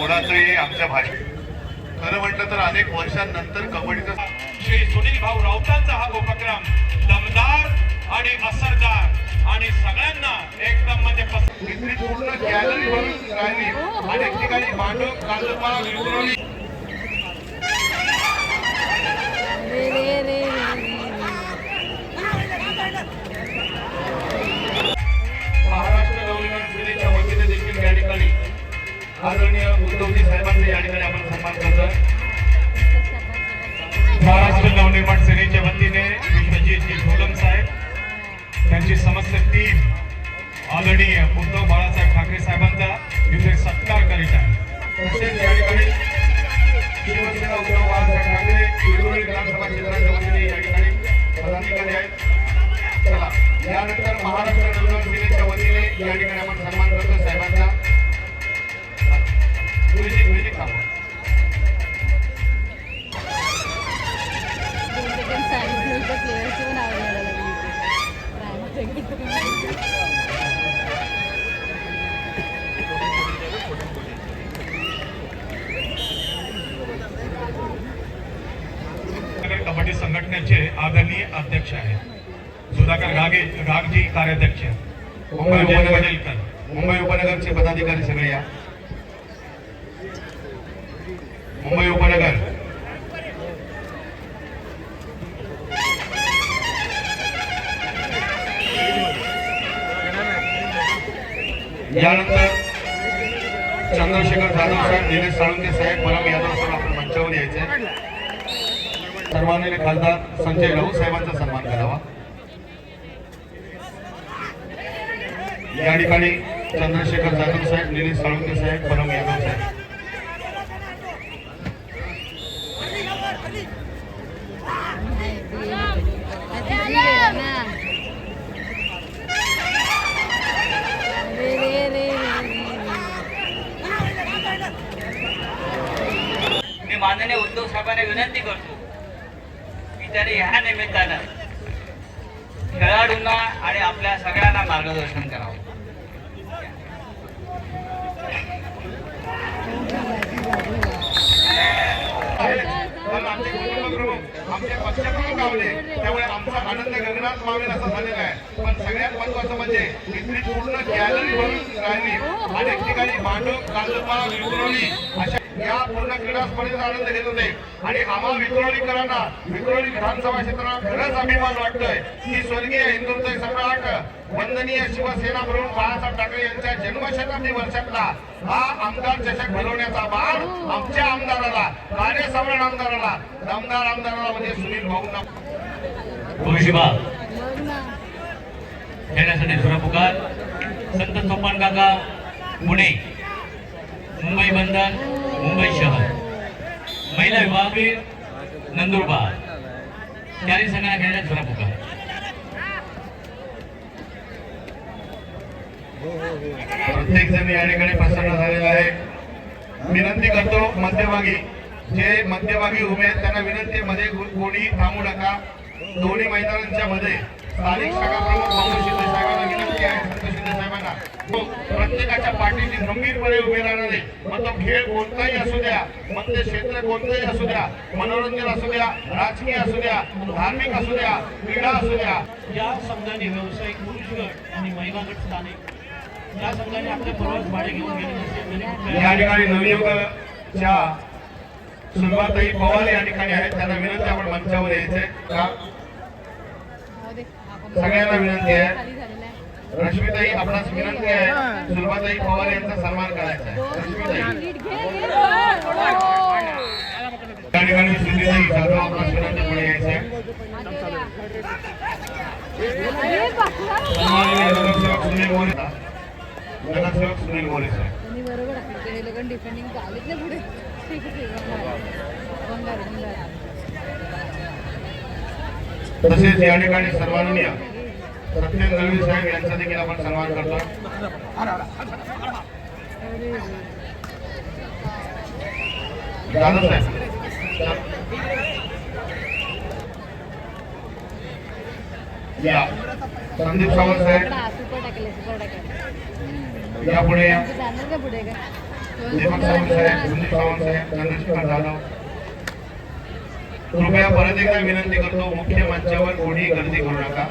कोणाचंही आमच्या भाषेत खरं म्हटलं तर अनेक वर्षांनंतर कबड्डीचा श्री सुनील भाऊ राऊतांचा हा उपक्रम दमदार आणि असरदार आणि सगळ्यांना एकदम म्हणजे इथली पूर्ण गॅलरी भरून राहिली. अनेक ठिकाणी मांडव कांदपा विक्रोळी महाराष्ट्र नवनिर्माण सेनेच्या वतीने देखील या ठिकाणी आदरणीय उद्धवजी साहेबांचा या ठिकाणी आपण सन्मान करतो. महाराष्ट्र नवनिर्माण सेनेच्या वतीने विश्वजीतजी ढोलम साहेब त्यांची समस्त टीम आदरणीय उद्धव बाळासाहेब ठाकरे साहेबांचा इथे सत्कार करीत आहे. तसेच या ठिकाणी शिवसेना उद्धव बाळासाहेब ठाकरे विक्रोळी विधानसभा क्षेत्राच्या वतीने या ठिकाणी पदाधिकारी आहेत. चला यानंतर महाराष्ट्र नवनिर्माण सेनेच्या वतीने या ठिकाणी आपण सन्मान करतो साहेबांचा. म्युझिक थांबवा. कबड्डी संघटनेचे आदरणीय अध्यक्ष आहेत सुधाकर गागजी कार्याध्यक्ष मुंबई उपनगरचे पदाधिकारी सगळे या. मुंबई उपनगर यानंतर चंद्रशेखर जाधव साहेब निलेश साळुंके साहेब परम यादव साहेब आपण मंचावर यायचे. सर्वांनी खासदार संजय राऊत साहेबांचा सन्मान करावा. या ठिकाणी चंद्रशेखर जाधव साहेब निलेश साळुंके साहेब परम यादव साहेब. मी माननीय उद्धव साहेबांना विनंती करतो की त्यांनी ह्या निमित्तानं खेळाडूंना आणि आपल्या सगळ्यांना मार्गदर्शन करावं. आमचे पक्षप्रमुख गावले त्यामुळे आमचा आनंद गगनात मावेल असं झालेला आहे. पण सगळ्यात महत्वाचं म्हणजे इथली पूर्ण गॅलरी भरून राहिली. अनेक ठिकाणी मांडव कांदपा विक्रोळी अशा या पूर्ण क्रीडा स्पर्धेचा आनंद घेत होते. आणि आम्हा विक्रोळीकरांना विक्रोळी विधानसभा क्षेत्राला खरंच अभिमान वाटतोय की स्वर्गीय हिंदुत्व सम्राट वंदनीय शिवसेना प्रमुख बाळासाहेब ठाकरे यांच्या जन्मशताब्दी वर्षातला हा आमदार चषक भरवण्याचा मान आमच्या आमदाराला कार्यसम्राट आमदाराला दमदार आमदाराला म्हणजे सुनील भाऊंना तुळशीबाग खेळण्यासाठी दुसरा पुकार संत सोपान काका पुणे मुंबई बंदर मुंबई शहर महिला विभागीय नंदुरबार चारी संघांना खेळण्यात दुसरा पुकार. प्रत्येक जण या ठिकाणी प्रसन्न झालेला आहे. विनंती करतो मध्यभागी जे मध्यभागी उभे आहेत त्यांना विनंती मध्ये कोणी थांबू नका. दोन्ही मैदानांच्या मध्ये स्थानिक शाखा प्रमुख मामू शिंदे साहेबांना विनंती आहे. शिंदे साहेबांना प्रत्येकाच्या पाठीशी गंभीरपणे उभे राहणारे मग तो खेळ कोणताही असू द्या मग ते क्षेत्र कोणतंही असू द्या मनोरंजन असू द्या राजकीय असू द्या धार्मिक असू द्या क्रीडा असू द्या. या संघाने व्यावसायिक पुरुष गट आणि महिला गट स्थानिक या संघाने आपले प्रवास भाडे घेऊन गेले. या ठिकाणी नवयुगच्या सुरुवातही पवार या ठिकाणी आहेत. त्यांना विनंती आपण मंचावर यायचंय का सगळ्यांना विनंती आहे. रश्मीताई आपणास विनंती आहे सुरुवातही पवार यांचा सन्मान करायचा आहे. रश्मीताई या ठिकाणी सुनीताई जाधव आपणास विनंती पुढे यायचे. नगरसेवक सुनील मोरे नगरसेवक सुनील मोरे साहेब. तसेच या ठिकाणी सर्वांनी सत्येंद्र दळवी साहेब यांचा देखील आपण सन्मान करतो. जाधव साहेब या संदीप सावंत साहेब या पुढे या दीपक सावंत साहेब, सुनील सावंत साहेब, चंद्रशेखर जाधव. कृपया परत एकदा विनंती करतो, मुख्य मंचावर कोणी गर्दी करू नका.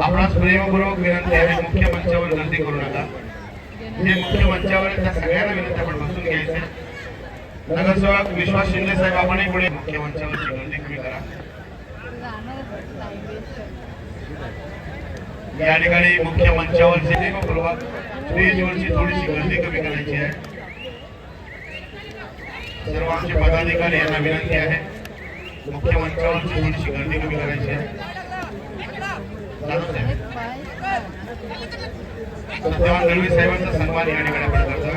आपणास प्रेमपूर्वक विनंती आहे, मुख्य मंचावर गर्दी करू नका. जे मुख्य मंचावर आहेत त्या सगळ्यांना विनंती आपण बसून घ्यायचे. नगरसेवक विश्वास शिंदे साहेब, आपणही पुढे मुख्य मंचावरची गर्दी कमी करा. या ठिकाणी मुख्य मंचावरची प्रेमपूर्वक स्टेजवरची थोडीशी गर्दी कमी करायची आहे. सर्व आमचे पदाधिकारी यांना विनंती आहे, मुख्य मंचावरची थोडीशी गर्दी कमी करायची आहे. सत्यवान दळवी साहेबांचा सन्मान या ठिकाणी आपण करतो.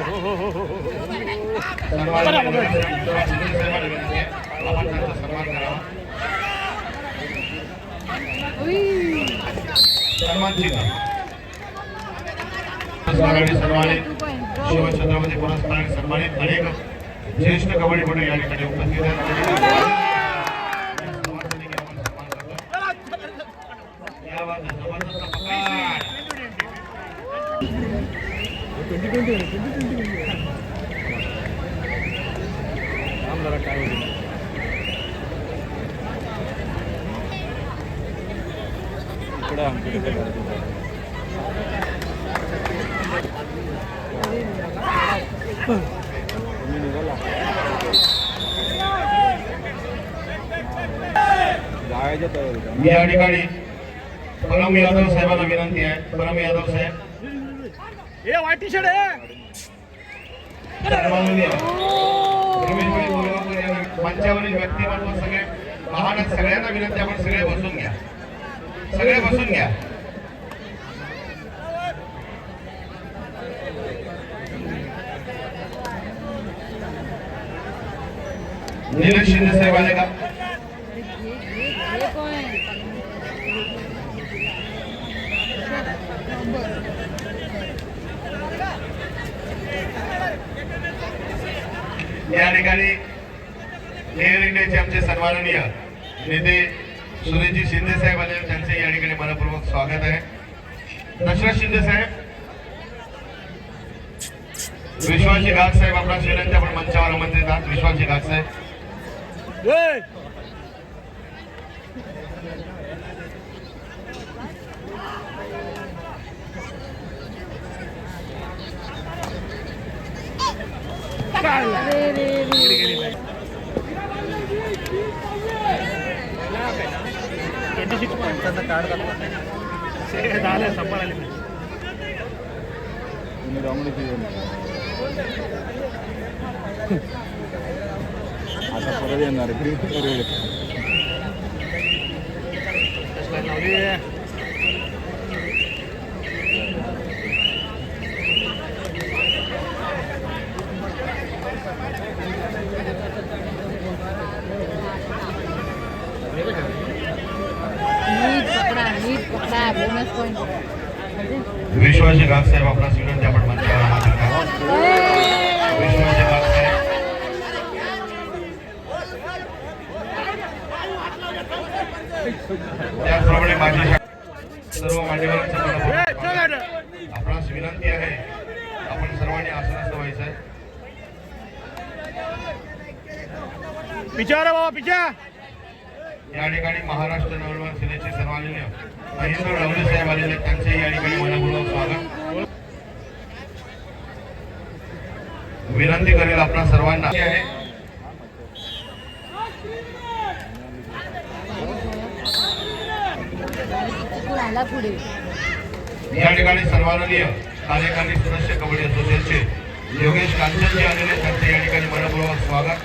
सन्मान साहेबांना विनंती आहे, आपण त्यांचा सन्मान करावा. सन्मान चिन्ह सन्मानित शिवछत्रपती पुरस्काराने सन्मानित अनेक ज्येष्ठ कबड्डीपटू या ठिकाणी उपस्थित आहेत. या ठिकाणी परम यादव साहेबांना विनंती आहे. परम यादव साहेब मंचावरील व्यक्तिमत्व सगळे महान सगळ्यांना विनंती, आपण सगळे बसून घ्या, सगळे बसून घ्या. नीरज शिंदे साहेब आले का? या ठिकाणी एअर इंडियाचे आमचे सन्माननीय नेते सुरेशजी शिंदे साहेब आले, त्यांचे या ठिकाणी मनपूर्वक स्वागत आहे. दशरथ शिंदे साहेब, विश्वासजी गाग साहेब, आपणास विनंती, आपण मंचावर आमंत्रित आहात. विश्वासजी गाग साहेब. आता परत येणार विश्वासजी गाग साहेब, आपणास विनंती, आपण मंचावर आमंत्रित आहात. विश्वासजी गाग साहेब. त्याचप्रमाणे माझी सर्व मान्यवरांचं मनपूर्वक स्वागत. आपणास विनंती आहे, आपण सर्वांनी आसनस्थ व्हायचं आहे. या ठिकाणी महाराष्ट्र नवनिर्माण सेनेचे सन्माननीय महेंद्र ढवळे साहेब आलेले, त्यांचे या ठिकाणी मनपूर्वक स्वागत. विनंती करेल आपणा सर्वांना आहे, या ठिकाणी सन्माननीय कार्यकारी सदस्य कबड्डी असोसिएशनचे योगेश कांचनजी आलेले, त्यांचे या ठिकाणी मनपूर्वक स्वागत.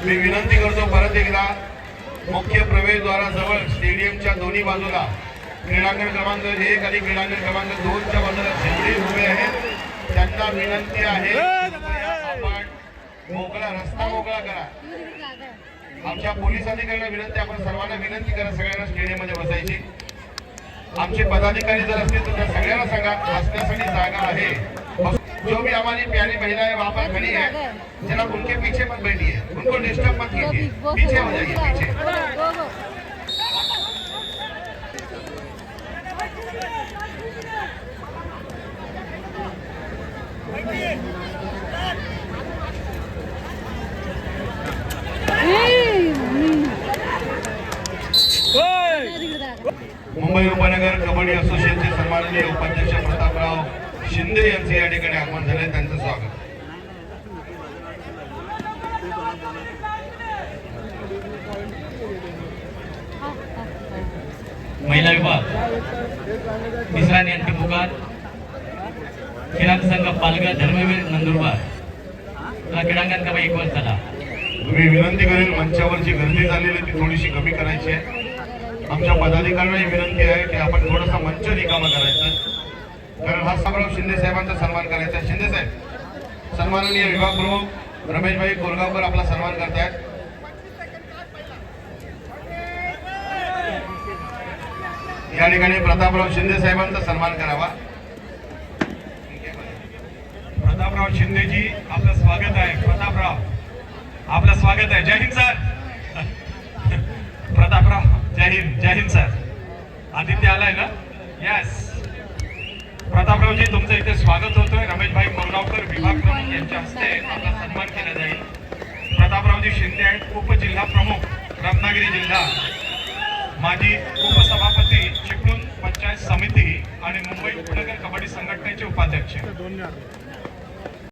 मी विनंती करतो, परत एकदा मुख्य प्रवेशद्वाराजवळ स्टेडियमच्या दोन्ही बाजूला क्रीडांगण क्रमांक 1 आणि क्रीडांगण क्रमांक 2 च्या बाजूला जेवढे उभे आहेत त्यांना विनंती आहे, आपण मोकळा रस्ता मोकळा करा. आमच्या पोलीस अधिकाऱ्यांना विनंती, आपण सर्वांना विनंती करा सगळ्यांना स्टेडियम मध्ये बसायची. आमचे पदाधिकारी जर असतील तर त्या सगळ्यांना सांगा, बसण्यासाठी जागा आहे. जो भी हमारी प्यारी महिला है वहाँ पर खड़ी है, जरा उनके पीछे मत बैठिए, उनको डिस्टर्ब मत कीजिए, पीछे हो जाइए, पीछे. मुंबई उपनगर कबड्डी असोसिएशनचे सन्माननीय उपाध्यक्ष प्रतापराव शिंदे यांचे या ठिकाणी आगमन झाले, त्यांचं स्वागत. महिला विभाग तिसरा आणि अंतिम पुकार किरात संघ पालघर धर्मवीर नंदुरबार. क्रीडांगण कबड्डी एक वर चला. मी विनंती करेन, मंचावरची गर्दी झालेली आहे ती थोडीशी कमी करायची आहे. आमच्या पदाधिकाऱ्यांना ही विनंती आहे की आपण थोडासा मंच रिकामा करायचा, कारण हा प्रतापराव शिंदे साहेबांचा सन्मान करायचा आहे. शिंदे साहेब, सन्माननीय विभाग प्रमुख रमेशभाई कोरगावकर आपला सन्मान करतायत. या ठिकाणी प्रतापराव शिंदे साहेबांचा सन्मान करावा. प्रतापराव शिंदेजी, आपलं स्वागत आहे. प्रतापराव, आपलं स्वागत आहे. जय हिंद सर. प्रतापराव, जय हिंद. जय हिंद सर. आदित्य आलाय ना? यस. प्रतापरावजी, तुमचं इथे स्वागत होतोय. रमेशभाई कोरगावकर विभाग प्रमुख यांच्या हस्ते आपला सन्मान केला जाईल. प्रतापरावजी शिंदे आहेत उपजिल्हा प्रमुख रत्नागिरी जिल्हा, माजी उपसभापती चिपळूण पंचायत समिती आणि मुंबई उपनगर कबड्डी संघटनेचे उपाध्यक्ष.